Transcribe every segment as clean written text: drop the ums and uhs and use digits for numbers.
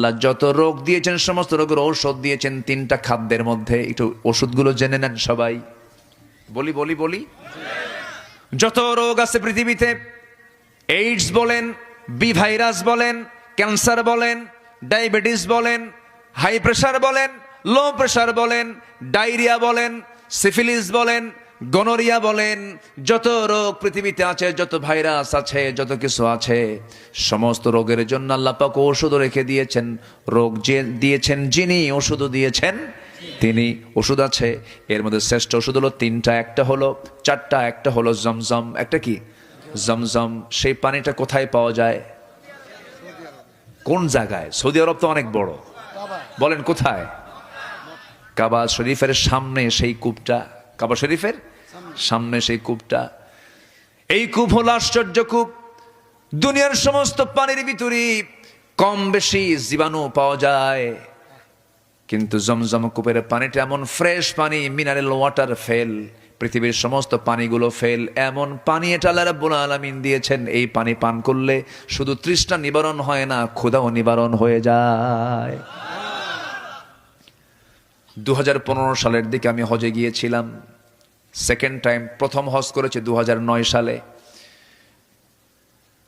আল্লাহ যত রোগ দিয়েছেন সমস্ত রোগের ঔষধ দিয়েছেন তিনটা খাদ্যের মধ্যে। একটু ওষুধগুলো জেনে নেন সবাই। বলি বলি বলি যত রোগ আছে পৃথিবীতে, এইডস বলেন, বি ভাইরাস বলেন, ক্যান্সার বলেন, ডায়াবেটিস বলেন, হাই প্রেশার বলেন, লো প্রেশার বলেন, ডায়রিয়া বলেন, সিফিলিস বলেন, গনোরিয়া বলেন, যত রোগ পৃথিবীতে আছে, যত ভাইরাস আছে, যত কিছু আছে, সমস্ত রোগের জন্য আল্লাহ পাক ওষুধ রেখে দিয়েছেন। রোগ যে দিয়েছেন যিনি, ওষুধও দিয়েছেন তিনি। ওষুধ আছে, এর মধ্যে শ্রেষ্ঠ ওষুধ হলো তিনটা। একটা হলো চারটা, একটা হলো জমজম। একটা কি? জমজম। সেই পানিটা কোথায় পাওয়া যায়? কোন জায়গায়? সৌদি আরব তো অনেক বড়, বলেন কোথায়? কাবা শরীফের সামনে সেই কূপটা। কাবা শরীফের সামনে সেই কূপটা। এই কূপ হলো আশ্চর্য কূপ। দুনিয়ার সমস্ত পানির ভিতরে কম বেশি জীবাণু পাওয়া যায়, কিন্তু জমজম কূপের পানিটা এমন ফ্রেশ পানি, মিনারেল ওয়াটার ফেল। পৃথিবীর সমস্ত পানিগুলো ফেল। এমন পানি এটা আল্লাহ রাব্বুল আলামিন দিয়েছেন, এই পানি পান করলে শুধু তৃষ্ণা নিবারণ হয় না, ক্ষুধাও নিবারণ হয়ে যায়। 2015 সালের দিকে আমি হজে গিয়েছিলাম, সেকেন্ড টাইম। প্রথম হজ করেছে 2009 সালে।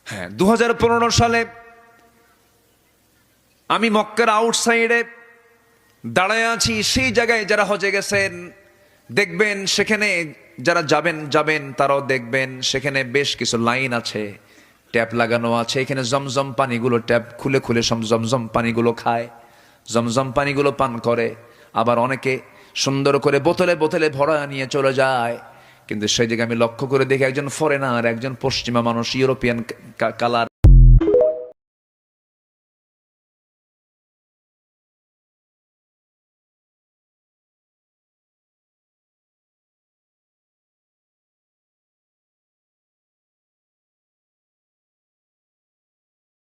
হ্যাঁ, 2015 সালে আমি মক্কার আউটসাইডে দাঁড়ায় আছি। সেই জায়গায় যারা হজে গেছেন দেখবেন, সেখানে যারা যাবেন তারাও দেখবেন, সেখানে বেশ কিছু লাইন আছে, ট্যাপ লাগানো আছে। এখানে জমজম পানিগুলো ট্যাপ খুলে খুলে জমজম পানিগুলো খায়, জমজম পানিগুলো পান করে। আবার অনেকে সুন্দর করে বোতলে বোতলে ভরা নিয়ে চলে যায়। কিন্তু সেই জায়গায় আমি লক্ষ্য করে দেখি একজন ফরেনার, একজন পশ্চিমা মানুষ, ইউরোপিয়ান কালার